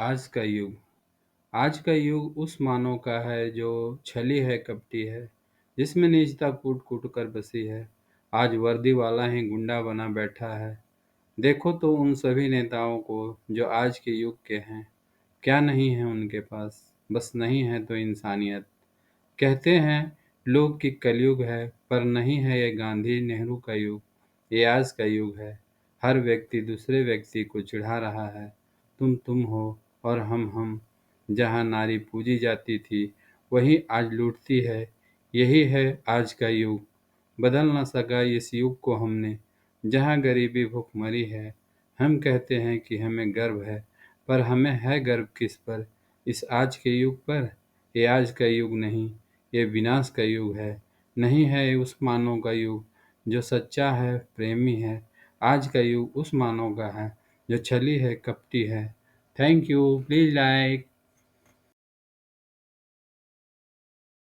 आज का युग आज का युग उस मानव का है जो छली है, कपटी है, जिसमें नीचता कूट कूट कर बसी है। आज वर्दी वाला ही गुंडा बना बैठा है। देखो तो उन सभी नेताओं को जो आज के युग के हैं, क्या नहीं है उनके पास? बस नहीं है तो इंसानियत। कहते हैं लोग कि कलयुग है, पर नहीं है ये गांधी नेहरू का युग। ये आज का युग है। हर व्यक्ति दूसरे व्यक्ति को चिढ़ा रहा है। तुम हो और हम। जहाँ नारी पूजी जाती थी, वही आज लूटती है। यही है आज का युग। बदल ना सका इस युग को हमने, जहाँ गरीबी भूखमरी है। हम कहते हैं कि हमें गर्व है, पर हमें है गर्व किस पर? इस आज के युग पर? ये आज का युग नहीं, ये विनाश का युग है। नहीं है ये उस मानव का युग जो सच्चा है, प्रेमी है। आज का युग उस मानव का है जो छली है, कपटी है। Thank you, please like.